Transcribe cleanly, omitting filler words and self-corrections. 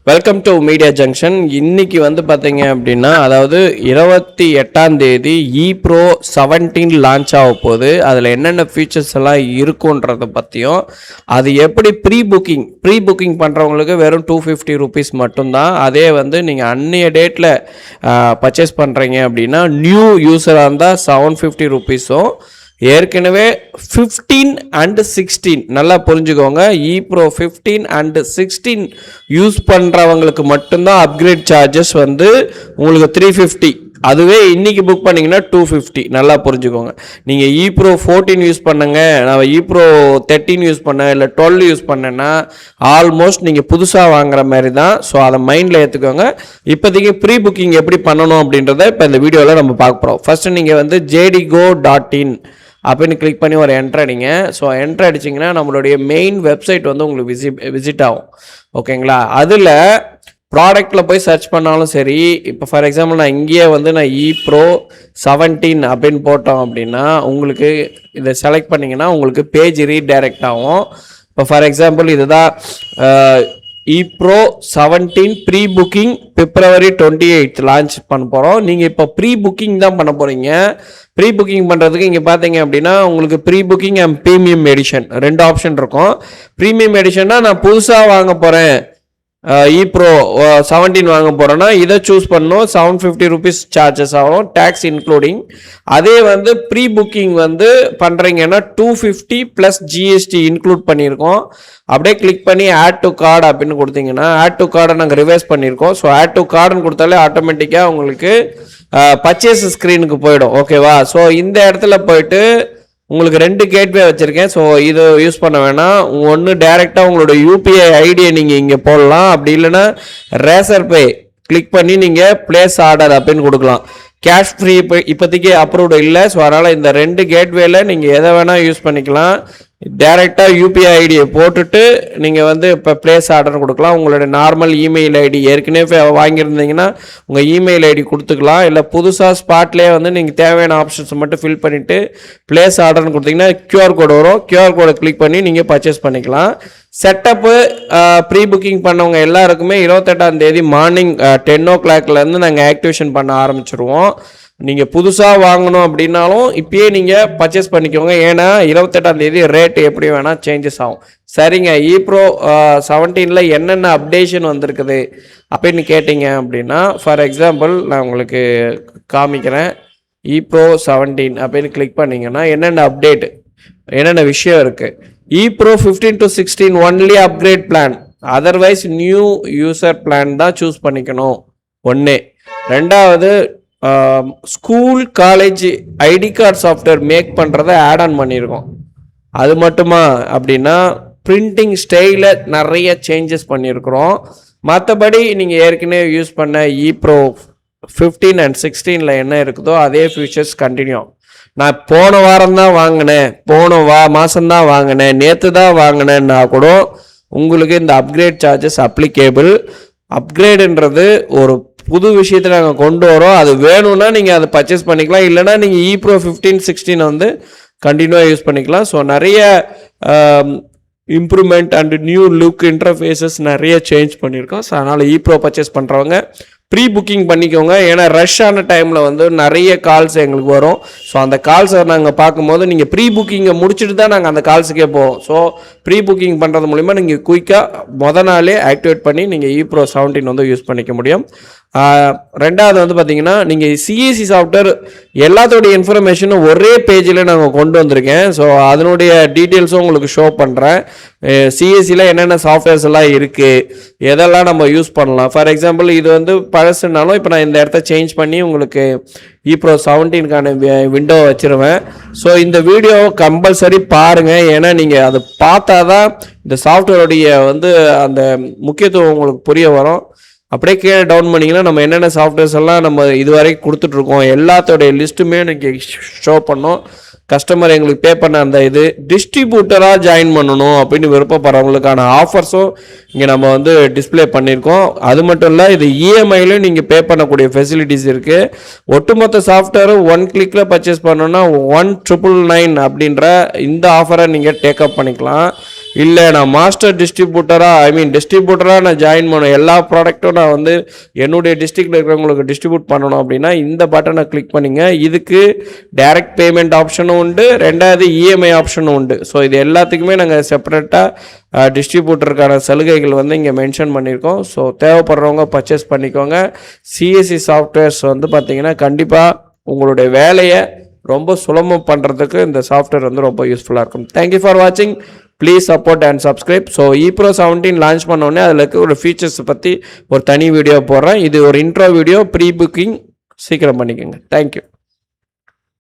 Welcome to media junction. இன்னைக்கு வந்து பார்த்தீங்க அப்படின்னா, அதாவது 28ஆம் தேதி ப்ரோ 17 லான்ச் ஆக போகுது. அதில் என்னென்ன ஃபீச்சர்ஸ் எல்லாம் இருக்குன்றதை பற்றியும், அது எப்படி ப்ரீ புக்கிங் பண்ணுறவங்களுக்கு வெறும் 250 ருபீஸ் மட்டும்தான். அதே வந்து நீங்கள் அன்னைய டேட்டில் பர்ச்சேஸ் பண்ணுறீங்க அப்படின்னா, நியூ யூஸராக இருந்தால் 750 ருபீஸும், ஏற்கனவே 15 and 16 நல்லா புரிஞ்சுக்கோங்க. ப்ரோ 15 and 16 யூஸ் பண்ணுறவங்களுக்கு மட்டும்தான் அப்கிரேட் சார்ஜஸ் வந்து உங்களுக்கு 350. அதுவே இன்னைக்கு புக் பண்ணிங்கன்னா 250. நல்லா புரிஞ்சுக்கோங்க. நீங்கள் ப்ரோ 14 யூஸ் பண்ணுங்க, நான் ப்ரோ 13 யூஸ் பண்ணேன், இல்லை 12 யூஸ் பண்ணேன்னா ஆல்மோஸ்ட் நீங்கள் புதுசாக வாங்குற மாதிரி தான். ஸோ அதை மைண்டில் ஏற்றுக்கோங்க. இப்போதைக்கு ப்ரீ புக்கிங் எப்படி பண்ணணும் அப்படின்றத இப்போ இந்த வீடியோவில் நம்ம பார்க்க போகிறோம். ஃபஸ்ட்டு நீங்கள் வந்து jdgo.in அப்படின்னு கிளிக் பண்ணி ஒரு என்ட்ரு அடிங்க. ஸோ என்ட்ரு அடிச்சிங்கன்னா நம்மளுடைய மெயின் வெப்சைட் வந்து உங்களுக்கு விசிட் ஆகும். ஓகேங்களா? அதில் ப்ராடக்டில் போய் சர்ச் பண்ணாலும் சரி, இப்போ ஃபார் எக்ஸாம்பிள் நான் இங்கேயே வந்து நான் ப்ரோ 17 அப்படின்னு போட்டோம் அப்படின்னா உங்களுக்கு இதை செலக்ட் பண்ணிங்கன்னா உங்களுக்கு பேஜ் ரீடைரக்ட் ஆகும். இப்போ ஃபார் எக்ஸாம்பிள் இதுதான் Pro 17 pre booking February 28 launch பண்ண போகிறோம். நீங்கள் இப்போ ப்ரீ புக்கிங் தான் பண்ண போகிறீங்க. ப்ரீ புக்கிங் பண்ணுறதுக்கு இங்கே பார்த்தீங்க அப்படின்னா உங்களுக்கு pre booking and premium edition 2 option இருக்கும். ப்ரீமியம் எடிஷன்னா நான் புதுசாக வாங்க போகிறேன், ப்ரோ 17 வாங்க போகிறேன்னா இதை சூஸ் பண்ணணும். 750 ருபீஸ் சார்ஜஸ் ஆகும், டேக்ஸ் இன்க்ளூடிங். அதே வந்து ப்ரீ புக்கிங் வந்து பண்ணுறீங்கன்னா 250 ப்ளஸ் ஜிஎஸ்டி இன்க்ளூட் பண்ணியிருக்கோம். அப்படியே கிளிக் பண்ணி ஆட் டு கார்டு அப்படின்னு கொடுத்தீங்கன்னா, ஆட் டு கார்டை நாங்கள் ரிவைஸ் பண்ணியிருக்கோம். ஸோ ஆட் டு கார்டுன்னு கொடுத்தாலே ஆட்டோமேட்டிக்காக உங்களுக்கு பர்ச்சேஸ் ஸ்க்ரீனுக்கு போயிடும். ஓகேவா? ஸோ இந்த இடத்துல போயிட்டு உங்களுக்கு 2 கேட்வே வச்சுருக்கேன். ஸோ இது யூஸ் பண்ண வேணாம். ஒன்று டைரெக்டாக உங்களோட யூபிஐ ஐடியை நீங்கள் இங்கே போடலாம். அப்படி இல்லைன்னா ரேசர் பே கிளிக் பண்ணி நீங்கள் பிளேஸ் ஆர்டர் அப்படின்னு கொடுக்கலாம். கேஷ் ஃப்ரீ இப்போதைக்கு அப்ரூவ்டு இல்லை. ஸோ அதனால் இந்த 2 கேட்வேல நீங்கள் எதை வேணால் யூஸ் பண்ணிக்கலாம். டைரெக்டாக யூபிஐ ஐடியை போட்டுட்டு நீங்கள் வந்து இப்போ பிளேஸ் ஆர்டர் கொடுக்கலாம். உங்களோட நார்மல் இமெயில் ஐடி ஏற்கனவே வாங்கியிருந்தீங்கன்னா உங்கள் இமெயில் ஐடி கொடுத்துக்கலாம். இல்லை புதுசாக ஸ்பாட்லேயே வந்து நீங்கள் தேவையான ஆப்ஷன்ஸை மட்டும் ஃபில் பண்ணிவிட்டு பிளேஸ் ஆர்டர்னு கொடுத்தீங்கன்னா கியூஆர் கோடு வரும். கியூஆர் கோடை கிளிக் பண்ணி நீங்கள் பர்ச்சேஸ் பண்ணிக்கலாம். செட்டப்பு ப்ரீ புக்கிங் பண்ணவங்க எல்லாருக்குமே 28ஆம் தேதி மார்னிங் 10 o'clockலேருந்து நாங்கள் ஆக்டிவேஷன் பண்ண ஆரம்பிச்சிருவோம். நீங்கள் புதுசாக வாங்கணும் அப்படின்னாலும் இப்பயே நீங்கள் பர்ச்சேஸ் பண்ணிக்கோங்க. ஏன்னா 28ஆம் தேதி ரேட்டு எப்படி வேணால் சேஞ்சஸ் ஆகும். சரிங்க, ப்ரோ 17 என்னென்ன அப்டேஷன் வந்திருக்குது அப்படின்னு கேட்டிங்க அப்படின்னா, ஃபார் எக்ஸாம்பிள் நான் உங்களுக்கு காமிக்கிறேன். ப்ரோ 17 அப்படின்னு கிளிக் பண்ணிங்கன்னா என்னென்ன அப்டேட், என்னென்ன விஷயம் இருக்குது. Pro 15 to 16 only upgrade plan, otherwise new user plan தான் சூஸ் பண்ணிக்கணும். ஒன்று. ரெண்டாவது, school college ID card software make பண்ணுறத ஆட் ஆன் பண்ணியிருக்கோம். அது மட்டுமா அப்படின்னா பிரிண்டிங் ஸ்டைலில் நிறைய சேஞ்சஸ் பண்ணியிருக்கிறோம். மற்றபடி நீங்கள் ஏற்கனவே யூஸ் பண்ண ப்ரோ 15 and 16 என்ன இருக்குதோ அதே ஃபீச்சர்ஸ் கண்டினியூ. நான் போன வாரம் தான் வாங்கினேன், மாதம்தான் வாங்கினேன், நேற்று தான் வாங்கினேன்னா கூட உங்களுக்கு இந்த அப்கிரேட் சார்ஜஸ் அப்ளிகேபிள். அப்கிரேடுன்றது ஒரு புது விஷயத்தை நாங்கள் கொண்டு வரோம். அது வேணும்னா நீங்கள் அதை பர்ச்சேஸ் பண்ணிக்கலாம். இல்லைனா நீங்கள் ப்ரோ 15, 16 வந்து கண்டினியூவாக யூஸ் பண்ணிக்கலாம். ஸோ நிறைய improvement and new look interfaces நிறைய சேஞ்ச் பண்ணியிருக்கோம். ஸோ அதனால் ப்ரோ பர்ச்சேஸ் பண்ணுறவங்க ப்ரீ புக்கிங் பண்ணிக்கோங்க. ஏன்னா ரஷ் ஆன டைமில் வந்து நிறைய கால்ஸ் எங்களுக்கு வரும். ஸோ அந்த கால்ஸை நாங்கள் பார்க்கும்போது நீங்கள் ப்ரீ புக்கிங்கை முடிச்சுட்டு தான் நாங்கள் அந்த கால்ஸுக்கே போவோம். ஸோ ப்ரீ புக்கிங் பண்ணுறது மூலிமா நீங்கள் குயிக்காக நாளே ஆக்டிவேட் பண்ணி நீங்கள் ப்ரோ 17 வந்து யூஸ் பண்ணிக்க முடியும். ரெண்டாவது வந்து பார்த்தீங்கன்னா, நீங்கள் சிஎஸ்சி சாஃப்ட்வேர் எல்லாத்தோடைய இன்ஃபர்மேஷனும் ஒரே பேஜில் நாங்கள் கொண்டு வந்திருக்கேன். ஸோ அதனுடைய டீட்டெயில்ஸும் உங்களுக்கு ஷோ பண்ணுறேன். சிஎஸ்சியில் என்னென்ன சாஃப்ட்வேர்ஸ் எல்லாம் இருக்குது, எதெல்லாம் நம்ம யூஸ் பண்ணலாம். ஃபார் எக்ஸாம்பிள் இது வந்து பழசுனாலும் இப்போ நான் இந்த இடத்த சேஞ்ச் பண்ணி உங்களுக்கு ப்ரோ 17க்கான விண்டோ வச்சுருவேன். ஸோ இந்த வீடியோ கம்பல்சரி பாருங்கள். ஏன்னா நீங்கள் அதை பார்த்தா தான் இந்த சாஃப்ட்வேருடைய வந்து அந்த முக்கியத்துவம் உங்களுக்கு புரிய வரும். அப்படியே கீழே டவுன் பண்ணிங்கன்னா நம்ம என்னென்ன சாஃப்ட்வேர்ஸ் எல்லாம் நம்ம இதுவரைக்கும் கொடுத்துட்ருக்கோம் எல்லாத்தோடைய லிஸ்ட்டுமே நீங்கள் ஷோ பண்ணோம். கஸ்டமர் எங்களுக்கு பே பண்ண அந்த இது டிஸ்ட்ரிபியூட்டராக ஜாயின் பண்ணணும் அப்படின்னு விருப்பப்படுறவங்களுக்கான ஆஃபர்ஸும் இங்கே நம்ம வந்து டிஸ்பிளே பண்ணியிருக்கோம். அது மட்டும் இல்லை, இது இஎம்ஐலையும் நீங்கள் பே பண்ணக்கூடிய ஃபெசிலிட்டிஸ் இருக்குது. ஒட்டுமொத்த சாஃப்ட்வேரும் 1 கிளிக்கில் பர்ச்சேஸ் பண்ணோன்னா 1999 அப்படின்ற இந்த ஆஃபரை நீங்கள் டேக்கப் பண்ணிக்கலாம். இல்லை நான் மாஸ்டர் டிஸ்ட்ரிபியூட்டராக நான் ஜாயின் பண்ணணும், எல்லா ப்ராடக்ட்டும் நான் வந்து என்னுடைய டிஸ்ட்ரிக்டில் இருக்கிறவங்களுக்கு டிஸ்ட்ரிபியூட் பண்ணணும் அப்படின்னா இந்த பட்டனை கிளிக் பண்ணிங்க. இதுக்கு டைரக்ட் பேமெண்ட் ஆப்ஷனும் உண்டு, ரெண்டாவது இஎம்ஐ ஆப்ஷனும் உண்டு. ஸோ இது எல்லாத்துக்குமே நாங்கள் செப்பரேட்டாக டிஸ்ட்ரிபியூட்டருக்கான சலுகைகள் வந்து இங்கே மென்ஷன் பண்ணியிருக்கோம். ஸோ தேவைப்படுறவங்க பர்ச்சேஸ் பண்ணிக்கோங்க. சிஎஸ்சி சாஃப்ட்வேர்ஸ் வந்து பார்த்தீங்கன்னா கண்டிப்பாக உங்களுடைய வேலையை ரொம்ப சுலபம் பண்ணுறதுக்கு இந்த சாஃப்ட்வேர் வந்து ரொம்ப யூஸ்ஃபுல்லாக இருக்கும். தேங்க்யூ ஃபார் வாட்சிங். Please support and subscribe. So ePro 17 launch பண்ணோடனே அதில் இருக்க ஒரு ஃபீச்சர்ஸ் பற்றி ஒரு தனி வீடியோ போடுறேன். இது ஒரு இன்ட்ரோ வீடியோ, ப்ரீ புக்கிங் சீக்கிரம் பண்ணிக்கோங்க. தேங்க்யூ.